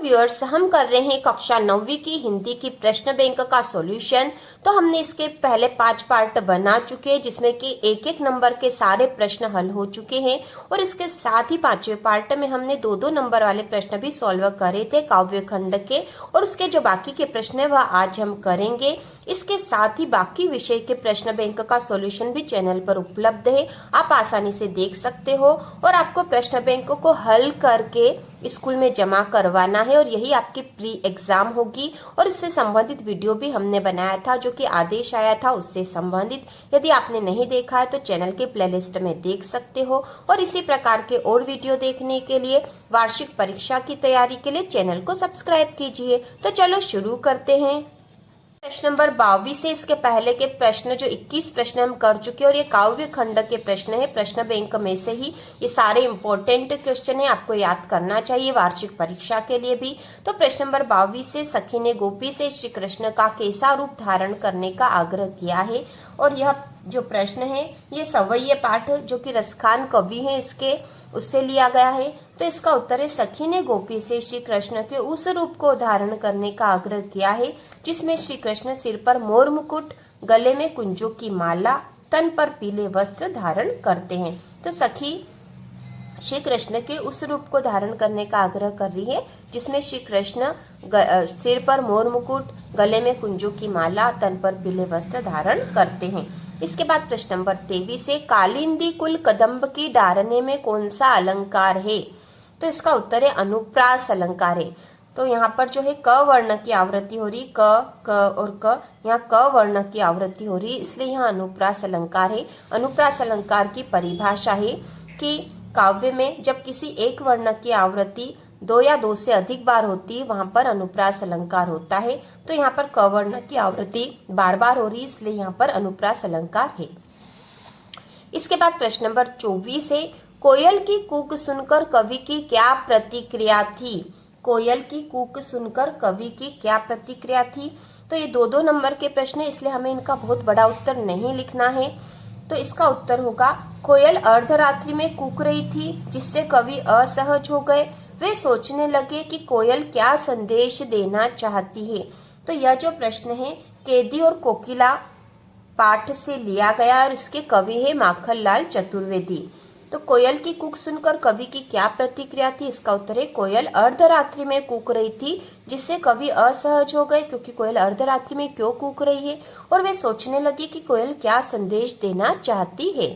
Viewers, हम कर रहे हैं कक्षा 9वीं की हिंदी की प्रश्न बैंक का सॉल्यूशन। तो हमने इसके पहले 5 पार्ट बना चुके हैं, जिसमें कि एक एक नंबर के सारे प्रश्न हल हो चुके हैं। और इसके साथ ही 5वें पार्ट में हमने 2-2 नंबर वाले प्रश्न भी सॉल्व करे थे काव्य खंड के, और उसके जो बाकी के प्रश्न है वह आज हम करेंगे। इसके साथ ही बाकी विषय के प्रश्न बैंक का सॉल्यूशन भी चैनल पर उपलब्ध है, आप आसानी से देख सकते हो। और आपको प्रश्न बैंक को हल करके स्कूल में जमा करवाना है, और यही आपकी प्री एग्जाम होगी। और इससे संबंधित वीडियो भी हमने बनाया था, जो कि आदेश आया था उससे संबंधित। यदि आपने नहीं देखा है तो चैनल के प्लेलिस्ट में देख सकते हो। और इसी प्रकार के और वीडियो देखने के लिए, वार्षिक परीक्षा की तैयारी के लिए चैनल को सब्सक्राइब कीजिए। तो चलो शुरू करते हैं। प्रश्न नंबर 22 से इसके पहले के प्रश्न जो 21 प्रश्न हम कर चुके हैं, और ये काव्य खंड के प्रश्न है। प्रश्न बैंक में से ही ये सारे इंपॉर्टेंट क्वेश्चन है, आपको याद करना चाहिए वार्षिक परीक्षा के लिए भी। तो प्रश्न नंबर 22 से, सखी ने गोपी से श्री कृष्ण का कैसा रूप धारण करने का आग्रह किया है। और यह जो प्रश्न है ये सवैये पाठ, जो कि रसखान कवि है इसके, उससे लिया गया है। तो इसका उत्तर है, सखी ने गोपी से श्री कृष्ण के उस रूप को धारण करने का आग्रह किया है जिसमें श्री कृष्ण सिर पर मोर मुकुट, गले में कुंजों की माला, तन पर पीले वस्त्र धारण करते हैं। तो सखी श्री कृष्ण के उस रूप को धारण करने का आग्रह कर रही है जिसमें श्री कृष्ण सिर पर मोर मुकुट, गले में कुंजों की माला, तन पर पीले वस्त्र धारण करते हैं। इसके बाद प्रश्न नंबर 23 है, कालिंदी कुल कदम्ब की डारने में कौन सा अलंकार है। तो इसका उत्तर है अनुप्रास अलंकार है। तो यहाँ पर जो है क वर्ण की आवृत्ति हो रही, क और क, यहाँ क वर्ण की आवृत्ति हो रही, इसलिए यहाँ अनुप्रास अलंकार है। अनुप्रास अलंकार की परिभाषा है कि काव्य में जब किसी एक वर्ण की आवृत्ति 2 या 2 से अधिक बार होती है, वहां पर अनुप्रास अलंकार होता है। तो यहाँ पर क वर्ण की आवृत्ति बार बार हो रही, इसलिए यहाँ पर अनुप्रास अलंकार है। इसके बाद प्रश्न नंबर 24 है, कोयल की कूक सुनकर कवि की क्या प्रतिक्रिया थी। कोयल की कूक सुनकर कवि की क्या प्रतिक्रिया थी। तो ये 2-2 नंबर के प्रश्न है, इसलिए हमें इनका बहुत बड़ा उत्तर नहीं लिखना है। तो इसका उत्तर होगा, कोयल अर्धरात्रि में कूक रही थी जिससे कवि असहज हो गए। वे सोचने लगे कि कोयल क्या संदेश देना चाहती है। तो यह जो प्रश्न है कैदी और कोकिला पाठ से लिया गया, और इसके कवि है माखनलाल चतुर्वेदी। तो कोयल की कूक सुनकर कवि की क्या प्रतिक्रिया थी। इसका उत्तर है, कोयल अर्धरात्रि में कूक रही थी जिससे कवि असहज हो गए, क्योंकि कोयल अर्धरात्रि में क्यों कूक रही है, और वे सोचने लगे कि कोयल क्या संदेश देना चाहती है।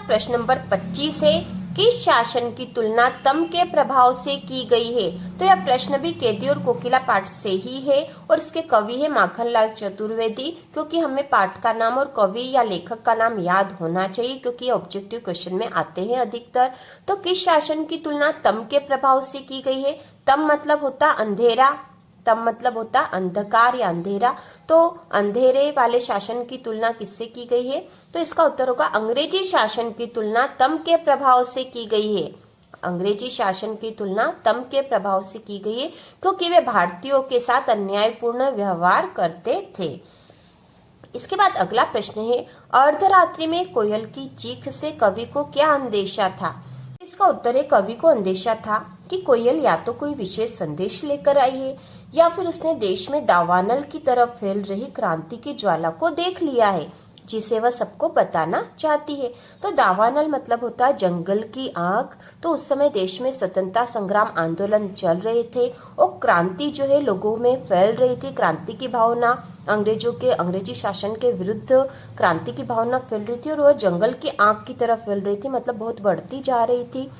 प्रश्न नंबर 25 है, किस शासन की तुलना तम के प्रभाव से की गई है। तो यह प्रश्न भी कैदी और कोकिला पाठ से ही है, और इसके कवि है माखनलाल चतुर्वेदी। क्योंकि हमें पाठ का नाम और कवि या लेखक का नाम याद होना चाहिए, क्योंकि ये ऑब्जेक्टिव क्वेश्चन में आते हैं अधिकतर। तो किस शासन की तुलना तम के प्रभाव से की गई है। तम मतलब होता अंधेरा, तम मतलब होता अंधकार या अंधेरा। तो अंधेरे वाले शासन की तुलना किससे की गई है। तो इसका उत्तर होगा, अंग्रेजी शासन की तुलना तम के प्रभाव से की गई है। अंग्रेजी शासन की तुलना तम के प्रभाव से की गई है, क्योंकि वे भारतीयों के साथ अन्यायपूर्ण व्यवहार करते थे। इसके बाद अगला प्रश्न है, अर्धरात्रि में कोयल की चीख से कवि को क्या अंदेशा था। इसका उत्तर है, कवि को अंदेशा था कि कोयल या तो कोई विशेष संदेश लेकर आई है, या फिर उसने देश में दावानल की तरफ फैल रही क्रांति की ज्वाला को देख लिया है, जिसे वह सबको बताना चाहती है। तो दावानल मतलब होता है जंगल की आग। तो उस समय देश में स्वतंत्रता संग्राम आंदोलन चल रहे थे, और क्रांति जो है लोगों में फैल रही थी। क्रांति की भावना, अंग्रेजी शासन के विरुद्ध क्रांति की भावना फैल रही थी, और वह जंगल की आग की तरफ फैल रही थी, मतलब बहुत बढ़ती जा रही थी,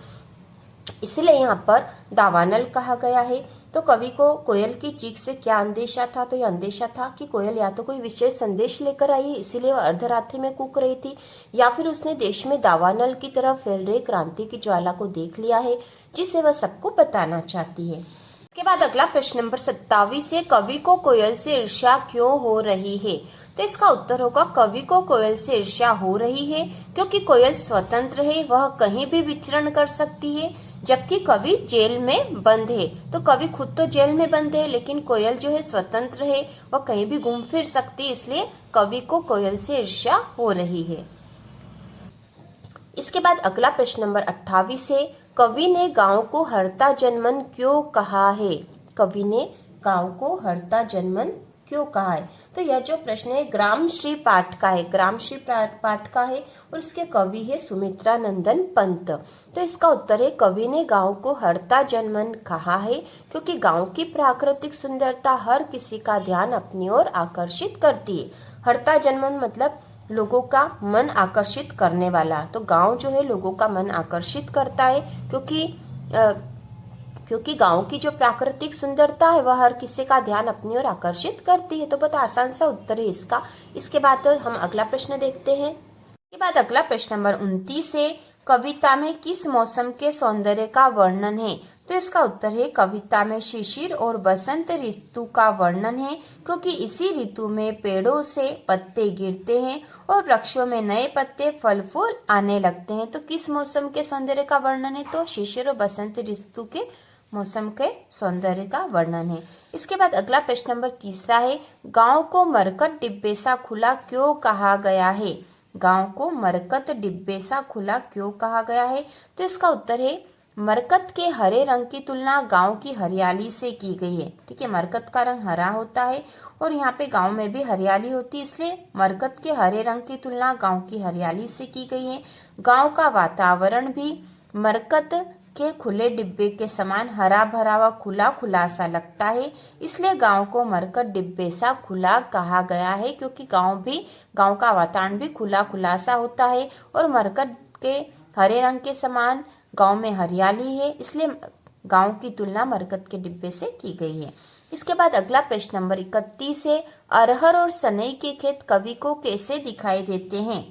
इसलिए यहाँ पर दावानल कहा गया है। तो कवि को कोयल की चीख से क्या अंदेशा था। तो यह अंदेशा था कि कोयल या तो कोई विशेष संदेश लेकर आई है, इसीलिए वह अर्धरात्रि में कूक रही थी, या फिर उसने देश में दावानल की तरफ फैल रही क्रांति की ज्वाला को देख लिया है, जिसे वह सबको बताना चाहती है। इसके बाद अगला प्रश्न नंबर 27 है, कवि को कोयल से ईर्ष्या क्यों हो रही है। तो इसका उत्तर होगा, कवि को कोयल से ईर्ष्या हो रही है क्योंकि कोयल स्वतंत्र है, वह कहीं भी विचरण कर सकती है, जबकि कवि जेल में बंद है। तो कवि खुद तो जेल में बंद है, लेकिन कोयल जो है स्वतंत्र है, वह कहीं भी घूम फिर सकती है, इसलिए कवि को कोयल से ईर्ष्या हो रही है। इसके बाद अगला प्रश्न नंबर 28 है, कवि ने गांव को हरता जनमन क्यों कहा है। कवि ने गांव को हरता जनमन क्यों कहा है? तो यह जो प्रश्न है ग्रामश्री पाठ का है, ग्रामश्री पाठ का है और इसके कवि है सुमित्रा नंदन पंत। तो इसका उत्तर है कवि ने गांव को हरता जनमन कहा है क्योंकि गांव की प्राकृतिक सुंदरता हर किसी का ध्यान अपनी ओर आकर्षित करती है। हरता जनमन मतलब लोगों का मन आकर्षित करने वाला। तो गांव जो है लोगों का मन आकर्षित करता है क्योंकि गांव की जो प्राकृतिक सुंदरता है वह हर किसी का ध्यान अपनी ओर आकर्षित करती है। तो बहुत आसान सा उत्तर है इसका। इसके बाद हम अगला प्रश्न देखते हैं। इसके बाद अगला प्रश्न नंबर 29 है, कविता में किस मौसम के सौंदर्य का वर्णन है? तो इसका उत्तर है कविता में शिशिर और बसंत ऋतु का वर्णन है क्योंकि इसी ऋतु में पेड़ों से पत्ते गिरते हैं और वृक्षों में नए पत्ते फल फूल आने लगते हैं। तो किस मौसम के सौंदर्य का वर्णन है? तो शिशिर और बसंत ऋतु के मौसम के सौंदर्य का वर्णन है। इसके बाद अगला प्रश्न नंबर 30 है, गांव को मरकत डिब्बे सा खुला क्यों कहा गया है? गांव को मरकत डिब्बे सा खुला क्यों कहा गया है? तो इसका उत्तर है मरकत के हरे रंग की तुलना गांव की हरियाली से की गई है। ठीक है, मरकत का रंग हरा होता है और यहाँ पे गांव में भी हरियाली होती है, इसलिए मरकत के हरे रंग की तुलना गांव की हरियाली से की गई है। गांव का वातावरण भी मरकत के खुले डिब्बे के समान हरा भरा व खुला खुला सा लगता है, इसलिए गांव को मरकत डिब्बे सा खुला कहा गया है क्योंकि गांव का वातावरण भी खुला खुला सा होता है और मरकत के हरे रंग के समान गांव में हरियाली है, इसलिए गांव की तुलना मरकत के डिब्बे से की गई है। इसके बाद अगला प्रश्न नंबर 31 है, अरहर और सनई के खेत कवि को कैसे दिखाई देते हैं?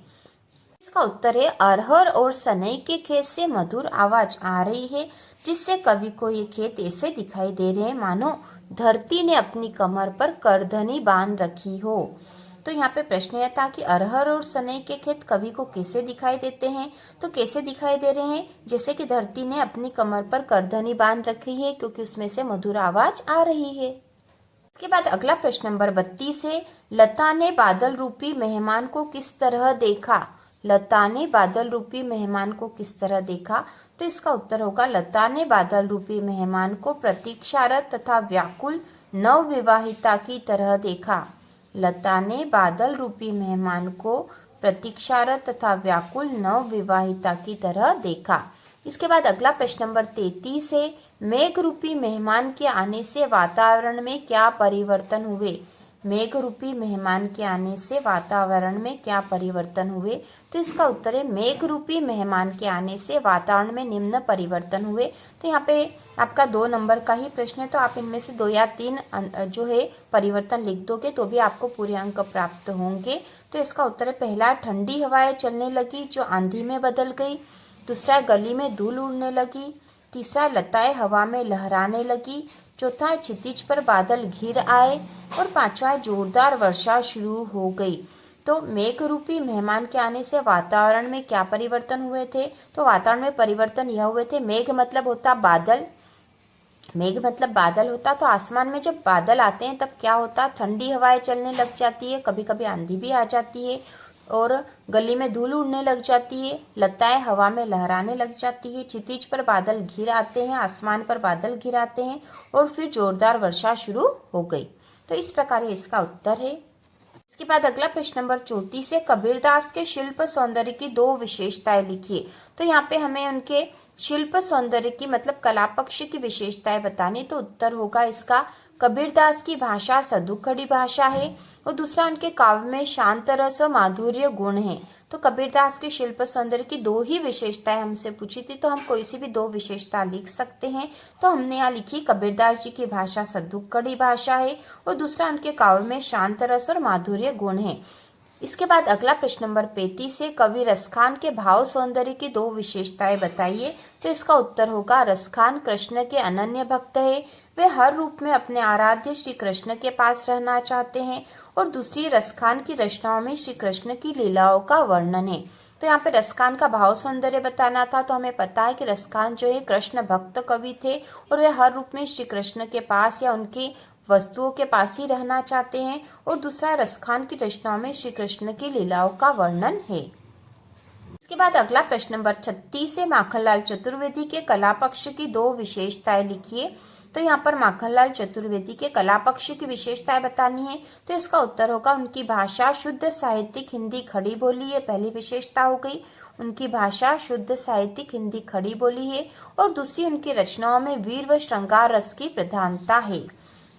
इसका उत्तर है अरहर और सनई के खेत से मधुर आवाज आ रही है जिससे कवि को ये खेत ऐसे दिखाई दे रहे हैं मानो धरती ने अपनी कमर पर करधनी बांध रखी हो। तो यहाँ पे प्रश्न यह था कि अरहर और सनई के खेत कवि को कैसे दिखाई देते हैं? तो कैसे दिखाई दे रहे हैं? जैसे कि धरती ने अपनी कमर पर करधनी बांध रखी है क्योंकि उसमें से मधुर आवाज आ रही है। इसके बाद अगला प्रश्न नंबर 32 है, लता ने बादल रूपी मेहमान को किस तरह देखा? लता ने बादल रूपी मेहमान को किस तरह देखा? तो इसका उत्तर होगा लता ने बादल रूपी मेहमान को प्रतीक्षारत तथा व्याकुल नवविवाहिता की तरह देखा। लता ने बादल रूपी मेहमान को प्रतीक्षारत तथा व्याकुल नवविवाहिता की तरह देखा। इसके बाद अगला प्रश्न नंबर 33 है, मेघ रूपी मेहमान के आने से वातावरण में क्या परिवर्तन हुए? मेघ रूपी मेहमान के आने से वातावरण में क्या परिवर्तन हुए? तो इसका उत्तर है मेघ रूपी मेहमान के आने से वातावरण में निम्न परिवर्तन हुए। तो यहाँ पे आपका 2 नंबर का ही प्रश्न है, तो आप इनमें से 2 या 3 जो है परिवर्तन लिख दोगे तो भी आपको पूरे अंक प्राप्त होंगे। तो इसका उत्तर है पहला, ठंडी हवाएं चलने लगी जो आंधी में बदल गई। दूसरा, गली में धूल उड़ने लगी। तीसरा, लताएं हवा में लहराने लगी। चौथा, क्षितिज पर बादल घिर आए। और पांचवा, जोरदार वर्षा शुरू हो गई। तो मेघ रूपी मेहमान के आने से वातावरण में क्या परिवर्तन हुए थे? तो वातावरण में परिवर्तन यह हुए थे, मेघ मतलब होता बादल, मेघ मतलब बादल होता, तो आसमान में जब बादल आते हैं तब क्या होता? ठंडी हवाएं चलने लग जाती है, कभी कभी आंधी भी आ जाती है और गली में धूल उड़ने लग जाती है, लताएं हवा में लहराने लग जाती है, क्षितिज पर बादल घिर आते हैं, आसमान पर बादल घिर आते हैं और फिर जोरदार वर्षा शुरू हो गई। तो इस प्रकार इसका उत्तर है। इसके बाद अगला प्रश्न नंबर 34 है, कबीरदास के शिल्प सौंदर्य की 2 विशेषताएं लिखिए। तो यहाँ पे हमें उनके शिल्प सौंदर्य की मतलब कला पक्ष की विशेषताएं बतानी। तो उत्तर होगा इसका, कबीरदास की भाषा सदुखड़ी भाषा है और दूसरा, उनके काव्य में शांत रस व माधुर्य गुण है। तो कबीरदास के शिल्प सौंदर्य की 2 ही विशेषताएं हमसे पूछी थी, तो हम कोई सी भी 2 विशेषता लिख सकते हैं। तो हमने यहाँ लिखी, कबीरदास जी की भाषा सदुखड़ी भाषा है और दूसरा, उनके काव्य में शांत रस और माधुर्य गुण है। इसके बाद अगला प्रश्न नंबर 35 है, कवि रसखान के भाव सौंदर्य की 2 विशेषताएं बताइए। तो इसका उत्तर होगा, रसखान कृष्ण के अनन्य भक्त है, वे हर रूप में अपने आराध्य श्री कृष्ण के पास रहना चाहते हैं। और दूसरी, रसखान की रचनाओं में श्री कृष्ण की लीलाओं का वर्णन है। तो यहाँ पे रसखान का भाव सौंदर्य बताना था, तो हमें पता है कि रसखान जो है कृष्ण भक्त कवि थे और वे हर रूप में श्री कृष्ण के पास या उनकी वस्तुओं के पास ही रहना चाहते हैं। और दूसरा, रसखान की रचनाओं में श्री कृष्ण की लीलाओं का वर्णन है। इसके बाद अगला प्रश्न नंबर 36 है, माखनलाल चतुर्वेदी के कला पक्ष की 2 विशेषताएं लिखिए। तो यहाँ पर माखनलाल चतुर्वेदी के कला पक्ष की विशेषताएं बतानी है, तो इसका उत्तर होगा उनकी भाषा शुद्ध साहित्यिक हिंदी खड़ी बोली है, पहली विशेषता हो गई। उनकी भाषा शुद्ध साहित्यिक हिंदी खड़ी बोली है। और दूसरी, उनकी रचनाओं में वीर व श्रृंगार रस की प्रधानता है।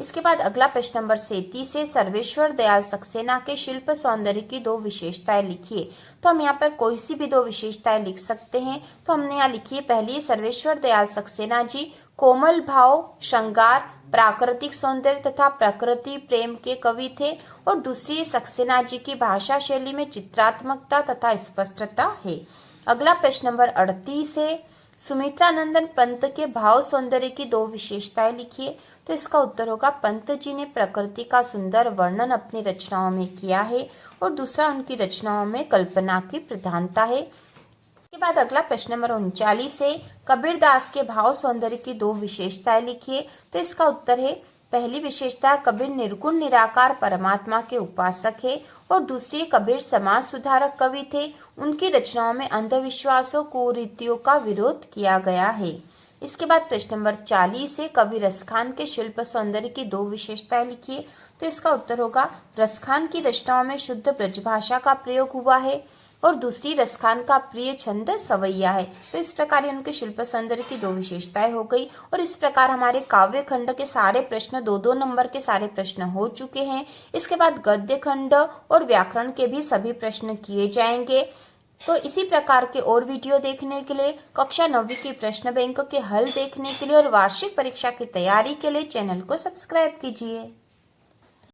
इसके बाद अगला प्रश्न नंबर 37 है, सर्वेश्वर दयाल सक्सेना के शिल्प सौंदर्य की 2 विशेषताएं लिखिए। तो हम यहाँ पर कोई सी भी 2 विशेषताएं लिख सकते हैं। तो हमने यहाँ लिखी है, पहली, सर्वेश्वर दयाल सक्सेना जी कोमल भाव, श्रृंगार, प्राकृतिक सौंदर्य तथा प्रकृति प्रेम के कवि थे। और दूसरी, सक्सेना जी की भाषा शैली में चित्रात्मकता तथा स्पष्टता है। अगला प्रश्न नंबर 38 है, सुमित्रानंदन पंत के भाव सौंदर्य की 2 विशेषताएं लिखिए। तो इसका उत्तर होगा, पंत जी ने प्रकृति का सुंदर वर्णन अपनी रचनाओं में किया है। और दूसरा, उनकी रचनाओं में कल्पना की प्रधानता है। इसके बाद अगला प्रश्न नंबर 39 है, कबीरदास के भाव सौंदर्य की 2 विशेषताएं लिखिए। तो इसका उत्तर है, पहली विशेषता, कबीर निर्गुण निराकार परमात्मा के उपासक है। और दूसरी, कबीर समाज सुधारक कवि थे। उनकी रचनाओं में अंधविश्वासों, कुरीतियों का विरोध किया गया है। इसके बाद प्रश्न नंबर 40 है, कवि रसखान के शिल्प सौंदर्य की 2 विशेषताएं लिखिए। तो इसका उत्तर होगा, रसखान की रचनाओं में शुद्ध ब्रजभाषा का प्रयोग हुआ है। और दूसरी, रसखान का प्रिय छंद सवैया है। तो इस प्रकार उनके शिल्प सौंदर्य की 2 विशेषताएं हो गई। और इस प्रकार हमारे काव्य खंड के सारे प्रश्न 2-2 नंबर के सारे प्रश्न हो चुके हैं। इसके बाद गद्य खंड और व्याकरण के भी सभी प्रश्न किए जाएंगे। तो इसी प्रकार के और वीडियो देखने के लिए, कक्षा 9वीं की प्रश्न बैंक के हल देखने के लिए और वार्षिक परीक्षा की तैयारी के लिए चैनल को सब्सक्राइब कीजिए।